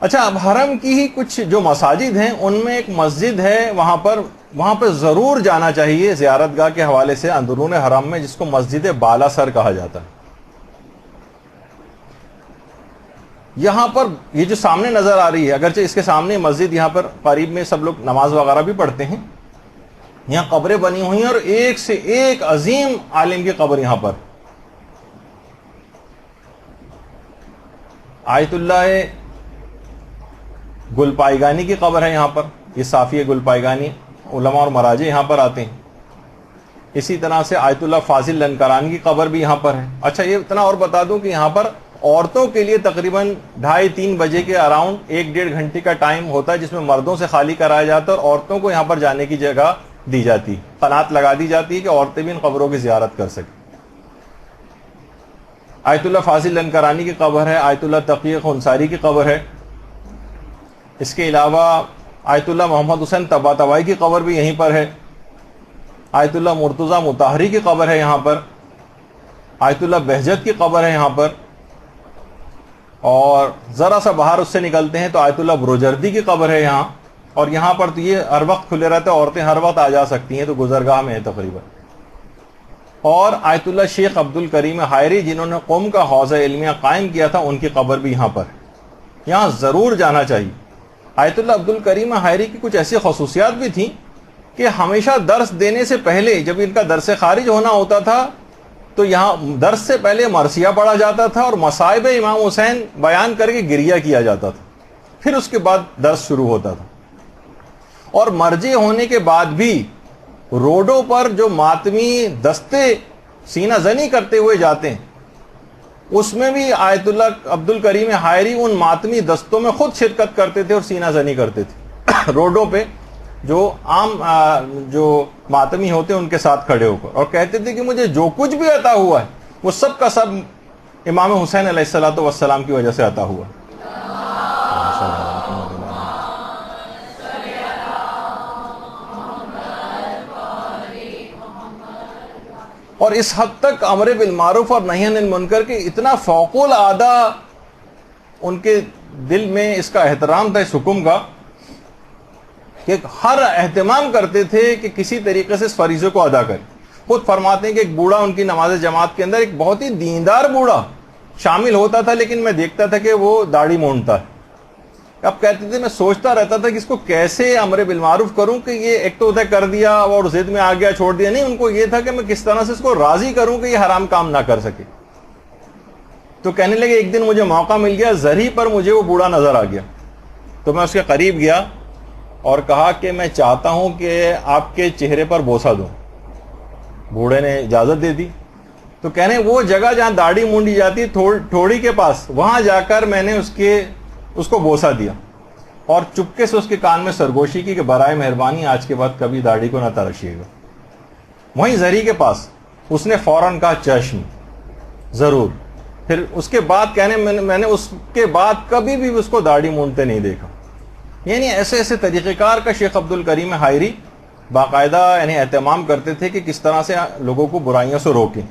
اچھا، اب حرم کی ہی کچھ جو مساجد ہیں ان میں ایک مسجد ہے، وہاں پر ضرور جانا چاہیے زیارت گاہ کے حوالے سے اندرون حرم میں، جس کو مسجد بالا سر کہا جاتا ہے۔ یہاں پر یہ جو سامنے نظر آ رہی ہے، اگرچہ اس کے سامنے مسجد، یہاں پر قریب میں سب لوگ نماز وغیرہ بھی پڑھتے ہیں، یہاں قبریں بنی ہوئی ہیں اور ایک سے ایک عظیم عالم کی قبر یہاں پر۔ آیت اللہ گل پائیگانی کی قبر ہے یہاں پر، یہ صافی گل پائیگانی، علماء اور مراجع یہاں پر آتے ہیں۔ اسی طرح سے آیت اللہ فاضل لنکرانی کی قبر بھی یہاں پر ہے۔ اچھا، یہ اتنا اور بتا دوں کہ یہاں پر عورتوں کے لیے تقریباً 2:30-3 بجے کے اراؤنڈ 1-1.5 گھنٹے کا ٹائم ہوتا ہے، جس میں مردوں سے خالی کرایا جاتا ہے اور عورتوں کو یہاں پر جانے کی جگہ دی جاتی، قنات لگا دی جاتی ہے کہ عورتیں بھی ان قبروں کی زیارت کر سکیں۔ آیت اللہ فاضل لنکرانی کی قبر ہے، آیت اللہ تقی خنساری کی قبر ہے۔ اس کے علاوہ آیت اللہ محمد حسین طباطبائی کی قبر بھی یہیں پر ہے۔ آیت اللہ مرتضیٰ مطہری کی قبر ہے یہاں پر۔ آیت اللہ بہجت کی قبر ہے یہاں پر۔ اور ذرا سا باہر اس سے نکلتے ہیں تو آیت اللہ بروجردی کی قبر ہے یہاں، اور یہاں پر تو یہ ہر وقت کھلے رہتے ہیں، عورتیں ہر وقت آ جا سکتی ہیں، تو گزرگاہ میں ہے تقریباً۔ اور آیت اللہ شیخ عبد الکریم حائری، جنہوں نے قوم کا حوضہ علمیہ قائم کیا تھا، ان کی قبر بھی یہاں پر ہے، یہاں ضرور جانا چاہیے۔ آیت اللہ عبد الکریم حائری کی کچھ ایسی خصوصیات بھی تھیں کہ ہمیشہ درس دینے سے پہلے، جب ان کا درس خارج ہونا ہوتا تھا تو یہاں درس سے پہلے مرثیہ پڑھا جاتا تھا اور مصائب امام حسین بیان کر کے گریہ کیا جاتا تھا، پھر اس کے بعد درس شروع ہوتا تھا۔ اور مرجع ہونے کے بعد بھی روڈوں پر جو ماتمی دستے سینہ زنی کرتے ہوئے جاتے ہیں، اس میں بھی آیت اللہ عبد الکریم حائری ان ماتمی دستوں میں خود شرکت کرتے تھے اور سینہ زنی کرتے تھے روڈوں پہ، جو عام جو ماتمی ہوتے ان کے ساتھ کھڑے ہو کر، اور کہتے تھے کہ مجھے جو کچھ بھی عطا ہوا ہے وہ سب کا سب امام حسین علیہ السلام کی وجہ سے عطا ہوا ہے۔ اور اس حد تک امر بالمعروف اور نہی عن المنکر کے اتنا فوق العادہ ان کے دل میں اس کا احترام تھا اس حکم کا، کہ ہر اہتمام کرتے تھے کہ کسی طریقے سے اس فریضے کو ادا کریں۔ خود فرماتے ہیں کہ ایک بوڑھا ان کی نماز جماعت کے اندر، ایک بہت ہی دیندار بوڑھا شامل ہوتا تھا، لیکن میں دیکھتا تھا کہ وہ داڑھی مونڈتا ہے۔ اب کہتے تھے میں سوچتا رہتا تھا کہ اس کو کیسے امر بالمعروف کروں کہ یہ ایک تو طے کر دیا اور ضد میں آ گیا چھوڑ دیا، نہیں، ان کو یہ تھا کہ میں کس طرح سے اس کو راضی کروں کہ یہ حرام کام نہ کر سکے۔ تو کہنے لگے ایک دن مجھے موقع مل گیا، زری پر مجھے وہ بوڑھا نظر آ گیا، تو میں اس کے قریب گیا اور کہا کہ میں چاہتا ہوں کہ آپ کے چہرے پر بوسہ دوں۔ بوڑھے نے اجازت دے دی، تو کہنے وہ جگہ جہاں داڑھی مونڈی جاتی تھوڑی کے پاس، وہاں جا کر میں نے اس کو بوسہ دیا اور چپکے سے اس کے کان میں سرگوشی کی کہ برائے مہربانی آج کے بعد کبھی داڑھی کو نہ تراشیے گا۔ وہیں زری کے پاس اس نے فوراً کہا چشم، ضرور۔ پھر اس کے بعد کہنے میں نے اس کے بعد کبھی بھی اس کو داڑھی مونڈتے نہیں دیکھا۔ یعنی ایسے ایسے طریقہ کار کا شیخ عبد الکریم حائری باقاعدہ اہتمام کرتے تھے کہ کس طرح سے لوگوں کو برائیوں سے روکیں،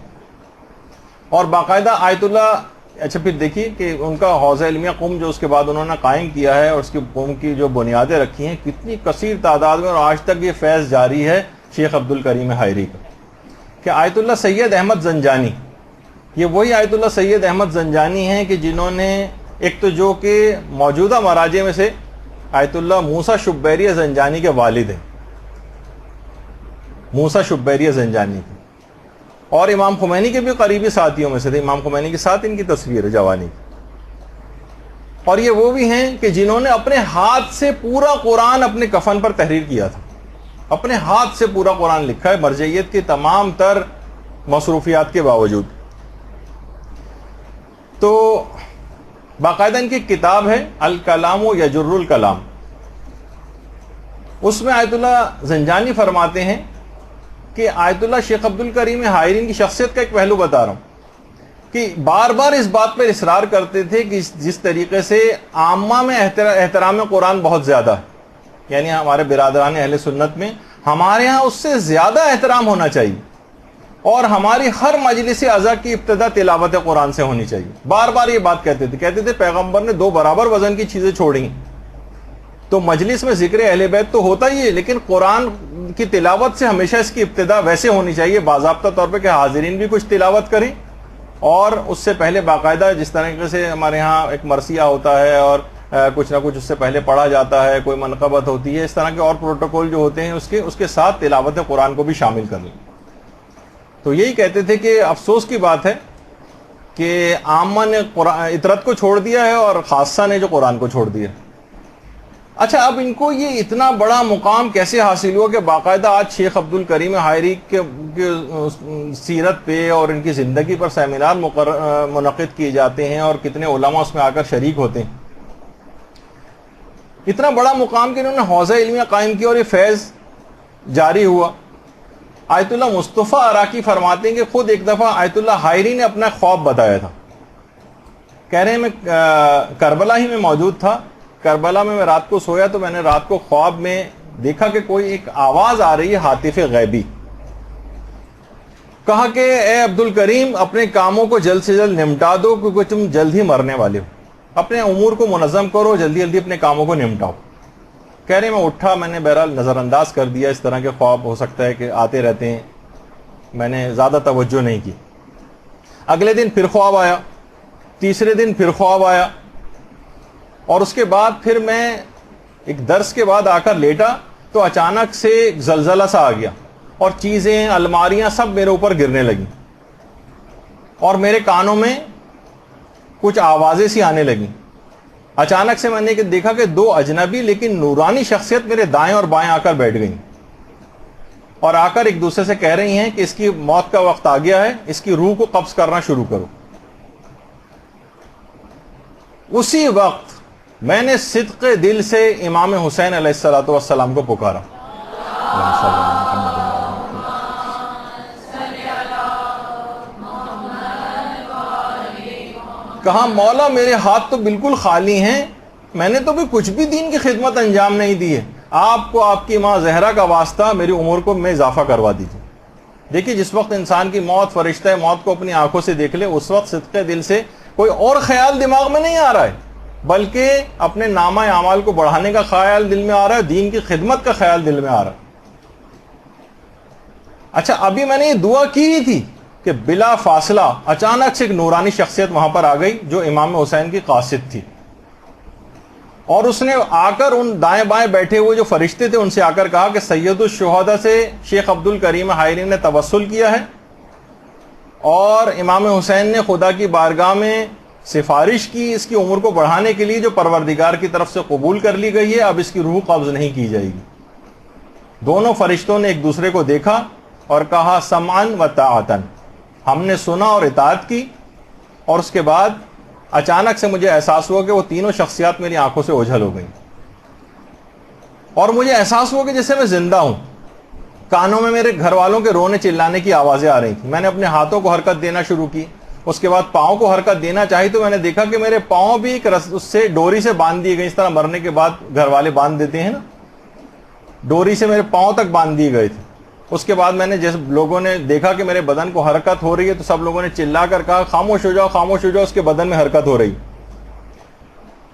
اور باقاعدہ آیت اللہ۔ اچھا، پھر دیکھیے کہ ان کا حوضہ علمیہ قم جو اس کے بعد انہوں نے قائم کیا ہے، اور اس کی قوم کی جو بنیادیں رکھی ہیں، کتنی کثیر تعداد میں، اور آج تک یہ فیض جاری ہے شیخ عبد الکریم حائری کا۔ کہ آیت اللہ سید احمد زنجانی، یہ وہی آیت اللہ سید احمد زنجانی ہیں کہ جنہوں نے ایک تو جو کہ موجودہ مراجع میں سے آیت اللہ موسیٰ شبیری زنجانی کے والد ہیں، موسیٰ شبیری زنجانی کے، اور امام خمینی کے بھی قریبی ساتھیوں میں سے تھے۔ امام خمینی کے ساتھ ان کی تصویر ہے جوانی کی۔ اور یہ وہ بھی ہیں کہ جنہوں نے اپنے ہاتھ سے پورا قرآن اپنے کفن پر تحریر کیا تھا، اپنے ہاتھ سے پورا قرآن لکھا ہے مرجعیت کی تمام تر مصروفیات کے باوجود۔ تو باقاعدہ ان کی کتاب ہے الکلام یجر الکلام، اس میں آیت اللہ زنجانی فرماتے ہیں کہ آیت اللہ شیخ عبد الکریم حائری کی شخصیت کا ایک پہلو بتا رہا ہوں کہ بار بار اس بات پر اصرار کرتے تھے کہ جس طریقے سے عامہ میں احترام قرآن بہت زیادہ ہے، یعنی ہمارے برادران اہل سنت میں ہمارے ہاں اس سے زیادہ احترام ہونا چاہیے، اور ہماری ہر مجلس عزا کی ابتدا تلاوت قرآن سے ہونی چاہیے. بار بار یہ بات کہتے تھے پیغمبر نے 2 برابر وزن کی چیزیں چھوڑی ہیں. تو مجلس میں ذکر اہل بیت تو ہوتا ہی ہے، لیکن قرآن کی تلاوت سے ہمیشہ اس کی ابتدا ویسے ہونی چاہیے باضابطہ طور پہ کہ حاضرین بھی کچھ تلاوت کریں، اور اس سے پہلے باقاعدہ جس طریقے سے ہمارے ہاں ایک مرثیہ ہوتا ہے اور کچھ نہ کچھ اس سے پہلے پڑھا جاتا ہے، کوئی منقبت ہوتی ہے، اس طرح کے اور پروٹوکول جو ہوتے ہیں اس کے ساتھ تلاوت قرآن کو بھی شامل کر لیں. تو یہی کہتے تھے کہ افسوس کی بات ہے کہ عامہ نے اطرت کو چھوڑ دیا ہے اور خاصہ نے جو قرآن کو چھوڑ دیا. اچھا، اب ان کو یہ اتنا بڑا مقام کیسے حاصل ہوا کہ باقاعدہ آج شیخ عبد الکریم حائری کے سیرت پہ اور ان کی زندگی پر سیمینار منعقد کیے جاتے ہیں اور کتنے علماء اس میں آ کر شریک ہوتے ہیں. اتنا بڑا مقام کہ انہوں نے حوزہ علمیہ قائم کیا اور یہ فیض جاری ہوا. آیت اللہ مصطفیٰ عراقی فرماتے ہیں کہ خود ایک دفعہ آیت اللہ حائری نے اپنا خواب بتایا تھا. کہہ رہے ہیں میں کربلا ہی میں موجود تھا. کربلا میں رات کو سویا تو میں نے رات کو خواب میں دیکھا کہ کوئی ایک آواز آ رہی ہے ہاتف غیبی. کہا کہ اے عبد الکریم اپنے کاموں کو جلد سے جلد نمٹا دو کیونکہ تم جلد ہی مرنے والے ہو. اپنے امور کو منظم کرو، جلدی جلدی اپنے کاموں کو نمٹاؤ. کہہ رہے میں اٹھا، میں نے بہرحال نظر انداز کر دیا. اس طرح کے خواب ہو سکتا ہے کہ آتے رہتے ہیں، میں نے زیادہ توجہ نہیں کی. اگلے دن پھر خواب آیا، تیسرے دن پھر خواب آیا، اور اس کے بعد پھر میں ایک درس کے بعد آ کر لیٹا تو اچانک سے ایک زلزلہ سا آ گیا اور چیزیں، الماریاں سب میرے اوپر گرنے لگیں اور میرے کانوں میں کچھ آوازیں سی آنے لگیں. اچانک سے میں نے دیکھا کہ 2 اجنبی لیکن نورانی شخصیت میرے دائیں اور بائیں آ کر بیٹھ گئیں اور آ کر ایک دوسرے سے کہہ رہی ہیں کہ اس کی موت کا وقت آ گیا ہے، اس کی روح کو قبض کرنا شروع کرو. اسی وقت میں نے صدق دل سے امام حسین علیہ الصلوۃ والسلام کو پکارا. کہا مولا میرے ہاتھ تو بالکل خالی ہیں، میں نے تو بھی کچھ بھی دین کی خدمت انجام نہیں دی ہے. آپ کو آپ کی ماں زہرا کا واسطہ میری عمر کو میں اضافہ کروا دیجیے. دیکھیے جس وقت انسان کی موت، فرشتہ موت کو اپنی آنکھوں سے دیکھ لے، اس وقت صدق دل سے کوئی اور خیال دماغ میں نہیں آ رہا ہے، بلکہ اپنے نامہ اعمال کو بڑھانے کا خیال دل میں آ رہا ہے، دین کی خدمت کا خیال دل میں آ رہا ہے. اچھا، ابھی میں نے یہ دعا کی ہی تھی کہ بلا فاصلہ اچانک سے ایک نورانی شخصیت وہاں پر آ گئی جو امام حسین کی قاصد تھی، اور اس نے آ کر ان دائیں بائیں بیٹھے ہوئے جو فرشتے تھے ان سے آ کر کہا کہ سید الشہداء سے شیخ عبد الکریم حائری نے توسل کیا ہے اور امام حسین نے خدا کی بارگاہ میں سفارش کی اس کی عمر کو بڑھانے کے لیے جو پروردگار کی طرف سے قبول کر لی گئی ہے، اب اس کی روح قبض نہیں کی جائے گی. دونوں فرشتوں نے ایک دوسرے کو دیکھا اور کہا سمعن و طاعتن، ہم نے سنا اور اطاعت کی. اور اس کے بعد اچانک سے مجھے احساس ہوا کہ وہ تینوں شخصیات میری آنکھوں سے اوجھل ہو گئیں اور مجھے احساس ہوا کہ جیسے میں زندہ ہوں. کانوں میں میرے گھر والوں کے رونے چلانے کی آوازیں آ رہی تھیں. میں نے اپنے ہاتھوں کو حرکت دینا شروع کی. اس کے بعد پاؤں کو حرکت دینا چاہی تو میں نے دیکھا کہ میرے پاؤں بھی اس سے ڈوری سے باندھ دیے گئے، اس طرح مرنے کے بعد گھر والے باندھ دیتے ہیں نا، ڈوری سے میرے پاؤں تک باندھ دیے گئے تھے. اس کے بعد میں نے جیسے لوگوں نے دیکھا کہ میرے بدن کو حرکت ہو رہی ہے تو سب لوگوں نے چلا کر کہا خاموش ہو جاؤ خاموش ہو جاؤ، اس کے بدن میں حرکت ہو رہی.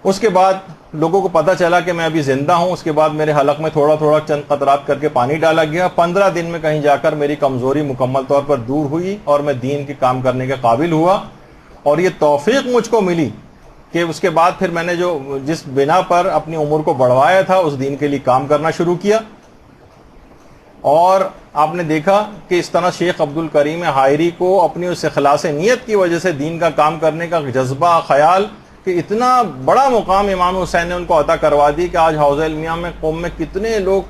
اس کے بعد لوگوں کو پتہ چلا کہ میں ابھی زندہ ہوں. اس کے بعد میرے حلق میں تھوڑا تھوڑا چند قطرات کر کے پانی ڈالا گیا. 15 دن میں کہیں جا کر میری کمزوری مکمل طور پر دور ہوئی اور میں دین کے کام کرنے کے قابل ہوا. اور یہ توفیق مجھ کو ملی کہ اس کے بعد پھر میں نے جس بنا پر اپنی عمر کو بڑھوایا تھا اس دین کے لیے کام کرنا شروع کیا. اور آپ نے دیکھا کہ اس طرح شیخ عبد الکریم حائری کو اپنی اس اخلاص نیت کی وجہ سے دین کا کام کرنے کا جذبہ، خیال، کہ اتنا بڑا مقام امام حسین نے ان کو عطا کروا دی کہ آج حوزہ علمیہ میں قوم میں کتنے لوگ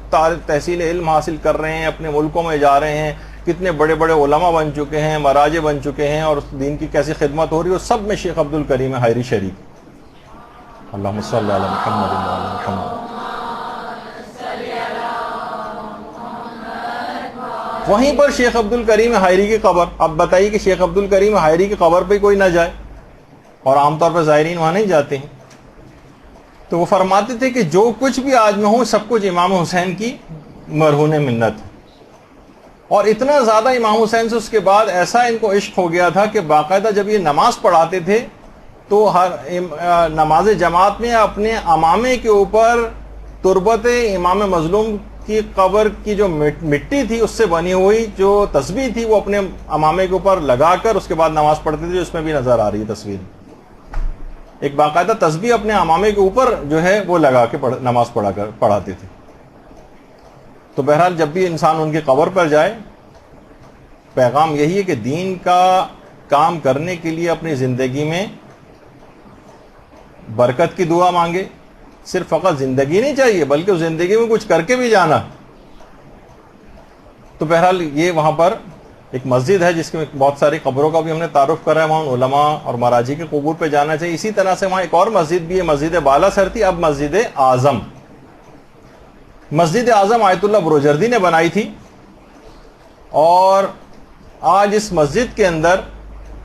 تحصیل علم حاصل کر رہے ہیں، اپنے ملکوں میں جا رہے ہیں، کتنے بڑے بڑے علماء بن چکے ہیں، مراجع بن چکے ہیں، اور دین کی کیسی خدمت ہو رہی ہے، سب میں شیخ عبد الکریم حائری شریک. اللہم صلی علی محمد و علی محمد. وہیں پر شیخ عبد الکریم حائری کی قبر. اب بتائیے کہ شیخ عبد الکریم حائری کی قبر پہ کوئی نہ جائے، اور عام طور پر زائرین وہاں نہیں جاتے ہیں. تو وہ فرماتے تھے کہ جو کچھ بھی آج میں ہوں سب کچھ امام حسین کی مرہون منت ہے. اور اتنا زیادہ امام حسین سے اس کے بعد ایسا ان کو عشق ہو گیا تھا کہ باقاعدہ جب یہ نماز پڑھاتے تھے تو ہر نماز جماعت میں اپنے امامے کے اوپر تربت امام مظلوم کی قبر کی جو مٹی تھی اس سے بنی ہوئی جو تسبیح تھی وہ اپنے امامے کے اوپر لگا کر اس کے بعد نماز پڑھتے تھے. اس میں بھی نظر آ رہی ہے تصویر, ایک باقاعدہ تسبیح اپنے امامے کے اوپر جو ہے وہ لگا کے نماز پڑھاتے تھے. تو بہرحال جب بھی انسان ان کی قبر پر جائے, پیغام یہی ہے کہ دین کا کام کرنے کے لیے اپنی زندگی میں برکت کی دعا مانگے. صرف فقط زندگی نہیں چاہیے بلکہ اس زندگی میں کچھ کر کے بھی جانا. تو بہرحال یہ وہاں پر ایک مسجد ہے جس میں بہت ساری قبروں کا بھی ہم نے تعارف کرا ہے. وہاں علماء اور مراجی کے قبور پہ جانا چاہیے. اسی طرح سے وہاں ایک اور مسجد بھی ہے, مسجد بالا سر تھی, اب مسجد اعظم. مسجد اعظم آیت اللہ بروجردی نے بنائی تھی, اور آج اس مسجد کے اندر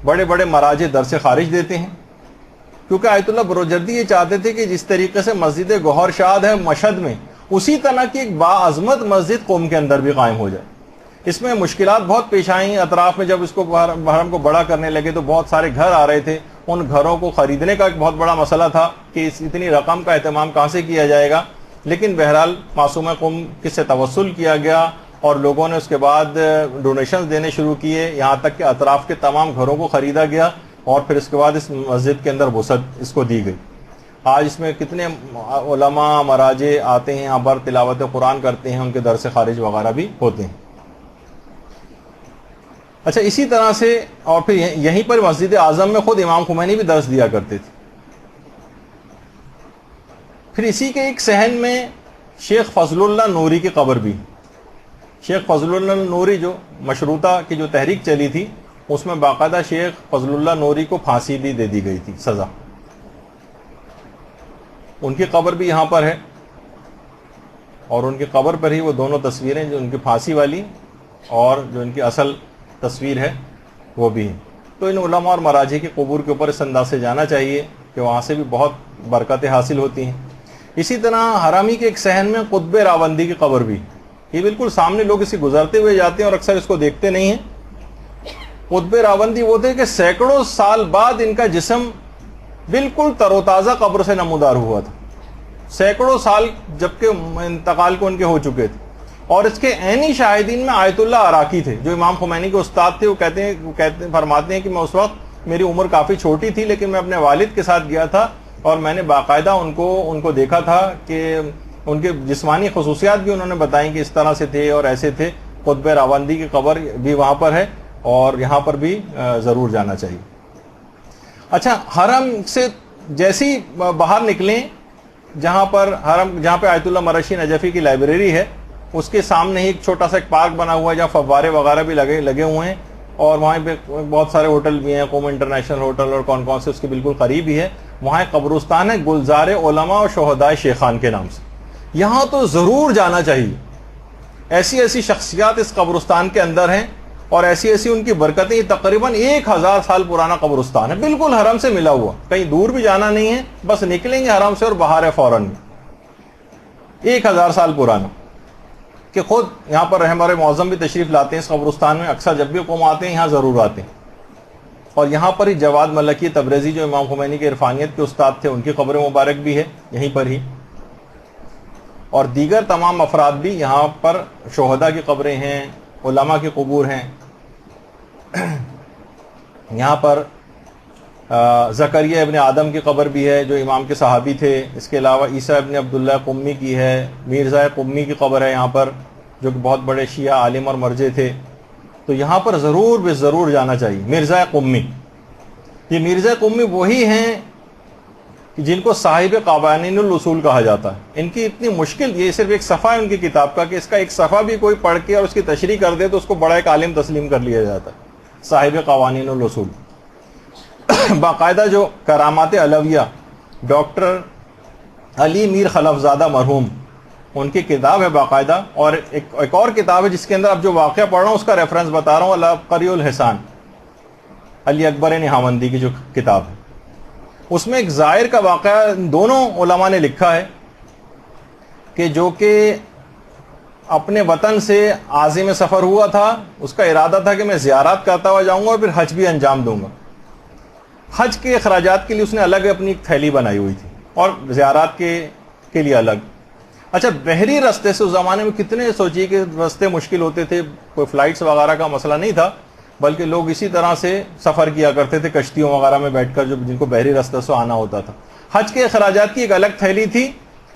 بڑے بڑے مراجع درس خارج دیتے ہیں, کیونکہ آیت اللہ بروجردی یہ چاہتے تھے کہ جس طریقے سے مسجد گوہر شاد ہے مشہد میں, اسی طرح کی ایک باعظمت مسجد قوم کے اندر بھی قائم ہو جائے. اس میں مشکلات بہت پیش آئیں اطراف میں. جب اس کو حرم کو بڑا کرنے لگے تو بہت سارے گھر آ رہے تھے. ان گھروں کو خریدنے کا ایک بہت بڑا مسئلہ تھا کہ اتنی رقم کا اہتمام کہاں سے کیا جائے گا. لیکن بہرحال معصومہ قوم کس سے توسل کیا گیا, اور لوگوں نے اس کے بعد ڈونیشنز دینے شروع کیے, یہاں تک کہ اطراف کے تمام گھروں کو خریدا گیا, اور پھر اس کے بعد اس مسجد کے اندر وسعت اس کو دی گئی. آج اس میں کتنے علماء مراجع آتے ہیں, یہاں پر تلاوت قرآن کرتے ہیں, ان کے درس خارج وغیرہ بھی ہوتے ہیں. اچھا, اسی طرح سے اور پھر یہیں پر مسجد اعظم میں خود امام خمینی بھی درس دیا کرتے تھے. پھر اسی کے ایک صحن میں شیخ فضل اللہ نوری کی قبر بھی. شیخ فضل اللہ نوری جو مشروطہ کی جو تحریک چلی تھی, اس میں باقاعدہ شیخ فضل اللہ نوری کو پھانسی بھی دے دی گئی تھی, سزا. ان کی قبر بھی یہاں پر ہے, اور ان کی قبر پر ہی وہ دونوں تصویریں, جو ان کی پھانسی والی اور جو ان کی اصل تصویر ہے وہ بھی ہیں. تو ان علماء اور مراجع کی قبور کے اوپر اس انداز سے جانا چاہیے کہ وہاں سے بھی بہت برکتیں حاصل ہوتی ہیں. اسی طرح حرامی کے ایک صحن میں قطب راوندی کی قبر بھی. یہ بالکل سامنے لوگ اسی گزرتے ہوئے جاتے ہیں اور اکثر اس کو دیکھتے نہیں ہیں. قطب راوندی وہ تھے کہ سینکڑوں سال بعد ان کا جسم بالکل تر و تازہ قبر سے نمودار ہوا تھا. سینکڑوں سال جبکہ انتقال کو ان کے ہو چکے تھے. اور اس کے عینی شاہدین میں آیت اللہ عراقی تھے, جو امام خمینی کے استاد تھے. وہ فرماتے ہیں کہ میں اس وقت میری عمر کافی چھوٹی تھی, لیکن میں اپنے والد کے ساتھ گیا تھا, اور میں نے باقاعدہ ان کو دیکھا تھا کہ ان کے جسمانی خصوصیات بھی انہوں نے بتائیں کہ اس طرح سے تھے اور ایسے تھے. قطب راوندی کی قبر بھی وہاں پر ہے, اور یہاں پر بھی ضرور جانا چاہیے. اچھا, حرم سے جیسی باہر نکلیں, جہاں پہ آیت اللہ مرشی نجفی کی لائبریری ہے, اس کے سامنے ہی ایک چھوٹا سا ایک پارک بنا ہوا ہے جہاں فوارے وغیرہ بھی لگے ہوئے ہیں, اور وہاں پہ بہت سارے ہوٹل بھی ہیں, قوم انٹرنیشنل ہوٹل اور کون سے اس کے بالکل قریب ہی ہے. وہاں ایک قبرستان ہے گلزار علماء اور شہداء شیخان کے نام سے. یہاں تو ضرور جانا چاہیے. ایسی شخصیات اس قبرستان کے اندر ہیں, اور ایسی ان کی برکتیں. یہ تقریباً 1000 سال پرانا قبرستان ہے, بالکل حرم سے ملا ہوا, کہیں دور بھی جانا نہیں ہے, بس نکلیں گے حرم سے اور باہر ہے فوراً. 1000 سال پرانا, کہ خود یہاں پر ہمارے معظم بھی تشریف لاتے ہیں اس قبرستان میں. اکثر جب بھی قوم آتے ہیں یہاں ضرور آتے ہیں. اور یہاں پر ہی جواد ملکی تبریزی, جو امام خمینی کے عرفانیت کے استاد تھے, ان کی قبر مبارک بھی ہے یہیں پر ہی. اور دیگر تمام افراد بھی یہاں پر, شہداء کی قبریں ہیں, علماء کی قبور ہیں. یہاں پر زکریا ابن آدم کی قبر بھی ہے, جو امام کے صحابی تھے. اس کے علاوہ عیسیٰ ابن عبداللہ قمی کی ہے. میرزا قمی کی قبر ہے یہاں پر, جو کہ بہت بڑے شیعہ عالم اور مرجع تھے. تو یہاں پر ضرور جانا چاہیے. مرزا قمی, یہ مرزا قمی وہی ہیں جن کو صاحب قوانین الاصول کہا جاتا ہے. ان کی اتنی مشکل, یہ صرف ایک صفحہ ہے ان کی کتاب کا, کہ اس کا ایک صفحہ بھی کوئی پڑھ کے اور اس کی تشریح کر دے تو اس کو بڑا ایک عالم تسلیم کر لیا جاتا ہے. صاحب قوانین الاصول. باقاعدہ جو کرامات علویہ ڈاکٹر علی میر خلفزادہ مرحوم, ان کی کتاب ہے باقاعدہ. اور ایک اور کتاب ہے جس کے اندر اب جو واقعہ پڑھ رہا ہوں اس کا ریفرنس بتا رہا ہوں, العبقری الحسان, علی اکبر نہاوندی کی جو کتاب ہے. اس میں ایک زائر کا واقعہ دونوں علماء نے لکھا ہے, کہ جو کہ اپنے وطن سے عازم سفر ہوا تھا، اس کا ارادہ تھا کہ میں زیارات کرتا ہوا جاؤں گا اور پھر حج بھی انجام دوں گا. حج کے اخراجات کے لیے اس نے الگ اپنی ایک تھیلی بنائی ہوئی تھی اور زیارات کے لیے الگ. اچھا، بحری راستے سے اس زمانے میں کتنے سوچیے کہ راستے مشکل ہوتے تھے، کوئی فلائٹس وغیرہ کا مسئلہ نہیں تھا، بلکہ لوگ اسی طرح سے سفر کیا کرتے تھے کشتیوں وغیرہ میں بیٹھ کر، جن کو بحری راستے سے آنا ہوتا تھا. حج کے اخراجات کی ایک الگ تھیلی تھی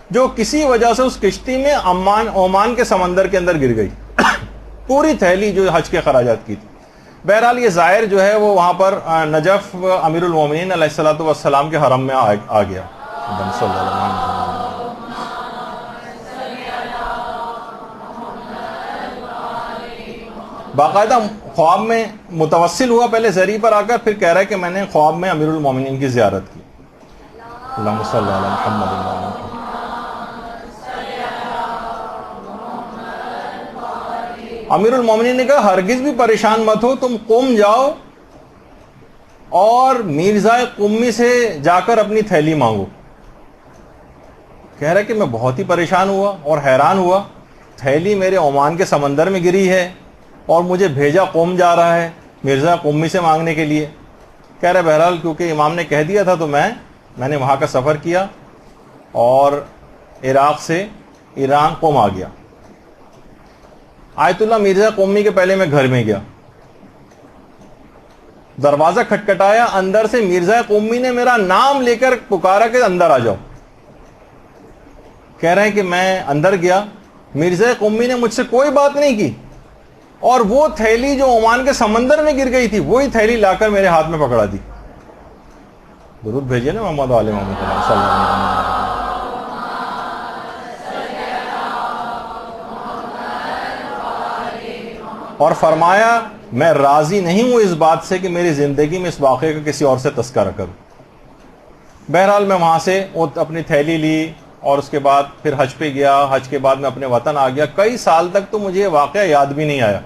جو کسی وجہ سے اس کشتی میں عمان کے سمندر کے اندر گر گئی. پوری تھیلی جو حج کے اخراجات کی تھی. بہرحال یہ زائر جو ہے وہ وہاں پر نجف امیر المومنین علیہ الصلوۃ والسلام کے حرم میں آ گیا. باقاعدہ خواب میں متوسل ہوا، پہلے زری پر آ کر، پھر کہہ رہا ہے کہ میں نے خواب میں امیر المومنین کی زیارت کی. اللہم صلی علی محمد. امیر المومنین نے کہا ہرگز بھی پریشان مت ہو، تم قم جاؤ اور میرزا قمی سے جا کر اپنی تھیلی مانگو. کہہ رہا ہے کہ میں بہت ہی پریشان ہوا اور حیران ہوا، تھیلی میرے عمان کے سمندر میں گری ہے اور مجھے بھیجا قوم جا رہا ہے مرزا قمی سے مانگنے کے لیے. کہہ رہا ہے بہرحال کیونکہ امام نے کہہ دیا تھا تو میں نے وہاں کا سفر کیا اور عراق سے ایران قم آ گیا. آیت اللہ مرزا قمی کے پہلے میں گھر میں گیا، دروازہ کھٹکھٹایا، اندر سے مرزا قمی نے میرا نام لے کر پکارا کہ اندر آ جاؤ. کہہ رہے ہیں کہ میں اندر گیا، مرزا قمی نے مجھ سے کوئی بات نہیں کی اور وہ تھیلی جو عمان کے سمندر میں گر گئی تھی وہی تھیلی لا کر میرے ہاتھ میں پکڑا دی. درود بھیجیے نا محمد علیہ محمد صلی اللہ علیہ وسلم. اور فرمایا میں راضی نہیں ہوں اس بات سے کہ میری زندگی میں اس واقعے کا کسی اور سے تذکرہ کروں. بہرحال میں وہاں سے اپنی تھیلی لی اور اس کے بعد پھر حج پہ گیا. حج کے بعد میں اپنے وطن آ گیا. کئی سال تک تو مجھے یہ واقعہ یاد بھی نہیں آیا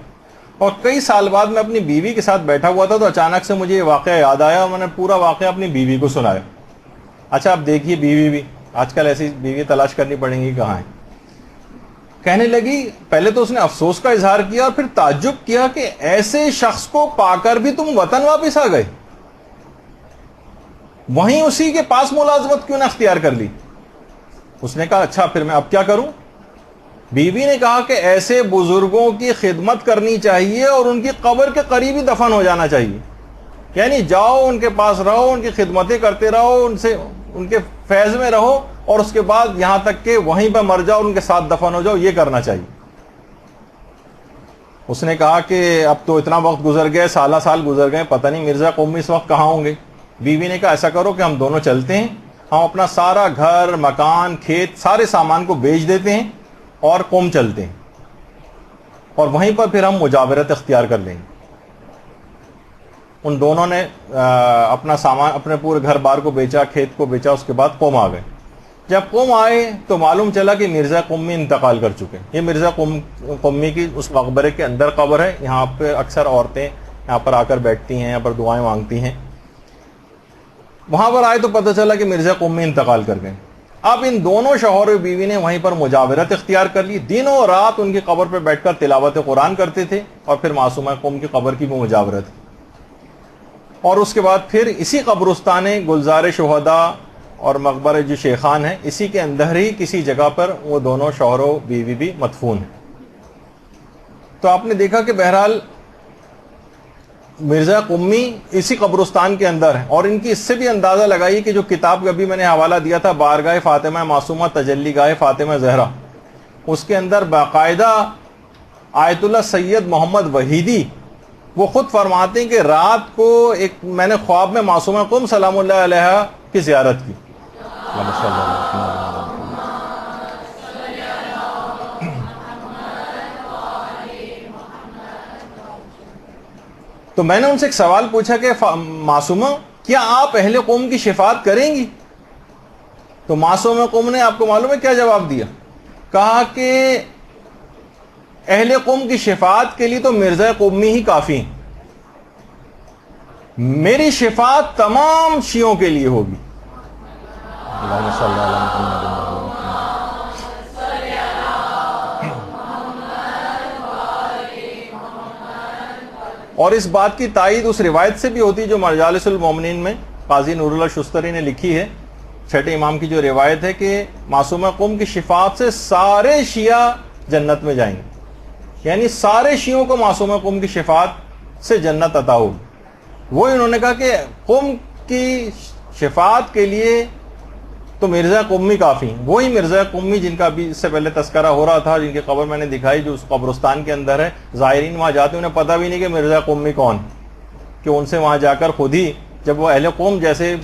اور کئی سال بعد میں اپنی بیوی کے ساتھ بیٹھا ہوا تھا تو اچانک سے مجھے یہ واقعہ یاد آیا اور میں نے پورا واقعہ اپنی بیوی کو سنایا. اچھا اب دیکھیے بیوی بھی آج کل ایسی بیوی تلاش کرنی پڑیں گی کہاں ہے. کہنے لگی پہلے تو اس نے افسوس کا اظہار کیا اور پھر تعجب کیا کہ ایسے شخص کو پا کر بھی تم وطن واپس آ گئے، وہیں اسی کے پاس ملازمت کیوں نہ اختیار کر لی. اس نے کہا اچھا پھر میں اب کیا کروں. بیوی نے کہا کہ ایسے بزرگوں کی خدمت کرنی چاہیے اور ان کی قبر کے قریب ہی دفن ہو جانا چاہیے. یعنی جاؤ ان کے پاس رہو، ان کی خدمتیں کرتے رہو، ان کے فیض میں رہو اور اس کے بعد یہاں تک کہ وہیں پہ مر جاؤ، ان کے ساتھ دفن ہو جاؤ، یہ کرنا چاہیے. اس نے کہا کہ اب تو اتنا وقت گزر گئے، سالہ سال گزر گئے، پتہ نہیں مرزا قومی اس وقت کہاں ہوں گے. بیوی نے کہا ایسا کرو کہ ہم دونوں چلتے ہیں، ہم اپنا سارا گھر مکان کھیت سارے سامان کو بیچ دیتے ہیں اور قوم چلتے ہیں اور وہیں پر پھر ہم مجاورت اختیار کر لیں گے. ان دونوں نے اپنا سامان، اپنے پورے گھر بار کو بیچا، کھیت کو بیچا، اس کے بعد قوم آ گئے. جب قوم آئے تو معلوم چلا کہ مرزا قمی انتقال کر چکے. یہ مرزا قمی کی اس مقبرے کے اندر قبر ہے. یہاں پہ اکثر عورتیں یہاں پر آ کر بیٹھتی ہیں، یہاں پر دعائیں مانگتی ہیں. وہاں پر آئے تو پتہ چلا کہ مرزا قمی انتقال کر گئے. اب ان دونوں شوہر و بیوی نے وہیں پر مجاورت اختیار کر لی. دنوں رات ان کی قبر پہ بیٹھ کر تلاوت قرآن کرتے تھے اور پھر معصومہ قوم کی قبر کی بھی مجاورت. اور اس کے بعد پھر اسی قبرستان گلزار شہداء اور مقبرہ جو شیخان ہے اسی کے اندر ہی کسی جگہ پر وہ دونوں شوہر و بیوی بھی مدفون ہیں. تو آپ نے دیکھا کہ بہرحال مرزا قمی اسی قبرستان کے اندر ہے. اور ان کی اس سے بھی اندازہ لگائی کہ جو کتاب ابھی میں نے حوالہ دیا تھا بارگاہ فاطمہ معصومہ تجلی گاہ فاطمہ زہرا، اس کے اندر باقاعدہ آیت اللہ سید محمد وحیدی وہ خود فرماتے ہیں کہ رات کو میں نے خواب میں معصومہ قم سلام اللہ علیہ کی زیارت کی. تو میں نے ان سے ایک سوال پوچھا کہ معصومہ کیا آپ اہل قوم کی شفاعت کریں گی؟ تو معصومہ قوم نے آپ کو معلوم ہے کیا جواب دیا؟ کہا کہ اہل قوم کی شفاعت کے لیے تو مرزا قومی ہی کافی ہیں، میری شفاعت تمام شیعوں کے لیے ہوگی. اللہم صلی اللہ علیہ وسلم. اور اس بات کی تائید اس روایت سے بھی ہوتی جو مجالس المومنین میں قاضی نور اللہ شستری نے لکھی ہے، چھٹے امام کی جو روایت ہے کہ معصومہ قم کی شفاعت سے سارے شیعہ جنت میں جائیں گے، یعنی سارے شیعوں کو معصومہ قم کی شفاعت سے جنت عطا ہوگی۔ وہ انہوں نے کہا کہ قم کی شفاعت کے لیے تو مرزا قمی کافی ہیں، وہی مرزا قمی جن کا بھی اس سے پہلے تذکرہ ہو رہا تھا، جن کی قبر میں نے دکھائی جو اس قبرستان کے اندر ہے۔ زائرین وہاں جاتے ہیں، انہیں پتہ بھی نہیں کہ مرزا قمی کون، کہ ان سے وہاں جا کر خود ہی جب وہ اہل قوم جیسے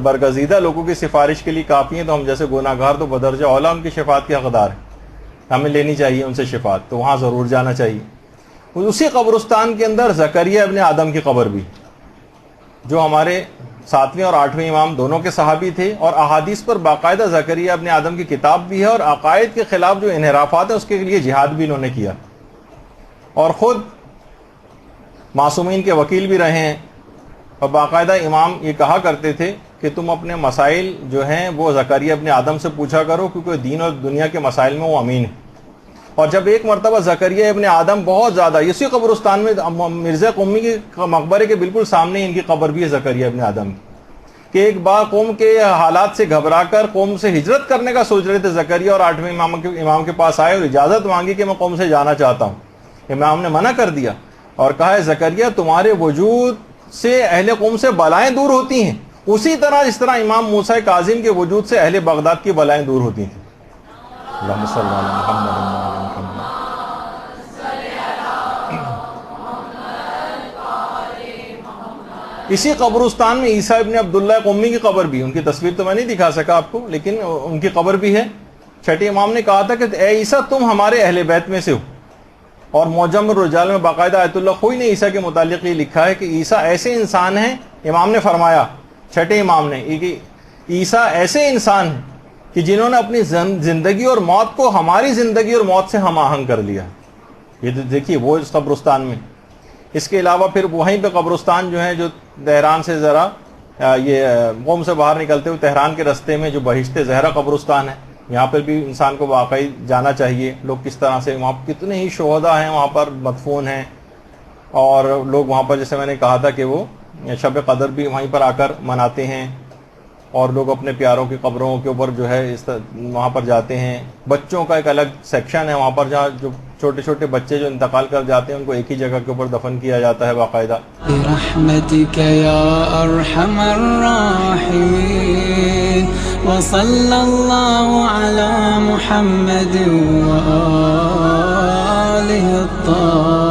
برگزیدہ لوگوں کی سفارش کے لیے کافی ہیں، تو ہم جیسے گناہگار تو بدرجہ اولیٰ ان کی شفاعت کے حقدار ہیں، ہمیں لینی چاہیے ان سے شفاعت، تو وہاں ضرور جانا چاہیے۔ اسی قبرستان کے اندر زکریا ابن آدم کی قبر بھی، جو ہمارے 7ویں اور 8ویں امام دونوں کے صحابی تھے، اور احادیث پر باقاعدہ زکریا ابن آدم کی کتاب بھی ہے، اور عقائد کے خلاف جو انحرافات ہیں اس کے لیے جہاد بھی انہوں نے کیا، اور خود معصومین کے وکیل بھی رہے ہیں۔ اور باقاعدہ امام یہ کہا کرتے تھے کہ تم اپنے مسائل جو ہیں وہ زکریا ابن آدم سے پوچھا کرو، کیونکہ دین اور دنیا کے مسائل میں وہ امین ہے۔ اور جب ایک مرتبہ زکریا ابن آدم بہت زیادہ، اسی قبرستان میں مرزا قمی کے مقبرے کے بالکل سامنے ان کی قبر بھی ہے زکریا ابن آدم کی، کہ ایک بار قوم کے حالات سے گھبرا کر قوم سے ہجرت کرنے کا سوچ رہے تھے زکریا، اور 8ویں امام کے پاس آئے اور اجازت مانگی کہ میں قوم سے جانا چاہتا ہوں۔ امام نے منع کر دیا اور کہا ہے زکریا تمہارے وجود سے اہل قوم سے بلائیں دور ہوتی ہیں، اسی طرح جس طرح امام موسیٰ کاظم کے وجود سے اہل بغداد کی بلائیں دور ہوتی تھیں۔ اللہم صلی علی محمد وعلی محمد۔ اسی قبرستان میں عیسیٰ ابن عبداللہ قمی کی قبر بھی، ان کی تصویر تو میں نہیں دکھا سکا آپ کو، لیکن ان کی قبر بھی ہے۔ چھٹے امام نے کہا تھا کہ اے عیسیٰ تم ہمارے اہل بیت میں سے ہو، اور معجم الرجال میں باقاعدہ آیت اللہ خوئی نے عیسیٰ کے متعلق یہ لکھا ہے کہ عیسیٰ ایسے انسان ہیں، امام نے فرمایا، چھٹے امام نے، کہ عیسیٰ ایسے انسان ہیں کہ جنہوں نے اپنی زندگی اور موت کو ہماری زندگی اور موت سے ہم آہنگ کر لیا۔ یہ دیکھیے وہ اس قبرستان میں۔ اس کے علاوہ پھر وہیں پہ قبرستان جو ہیں جو تہران سے ذرا یہ قوم سے باہر نکلتے ہوئے تہران کے رستے میں جو بہشت زہرا قبرستان ہے، یہاں پر بھی انسان کو واقعی جانا چاہیے۔ لوگ کس طرح سے وہاں کتنے ہی شہداء ہیں وہاں پر مدفون ہیں، اور لوگ وہاں پر جیسے میں نے کہا تھا کہ وہ شب قدر بھی وہیں پر آ کر مناتے ہیں، اور لوگ اپنے پیاروں کی قبروں کے اوپر جو ہے وہاں پر جاتے ہیں۔ بچوں کا ایک الگ سیکشن ہے وہاں پر، جہاں جو چھوٹے چھوٹے بچے جو انتقال کر جاتے ہیں ان کو ایک ہی جگہ کے اوپر دفن کیا جاتا ہے باقاعدہ۔ برحمتک یا ارحم الراحمین، وصلی اللہ علی محمد وآلہ الطاہرین۔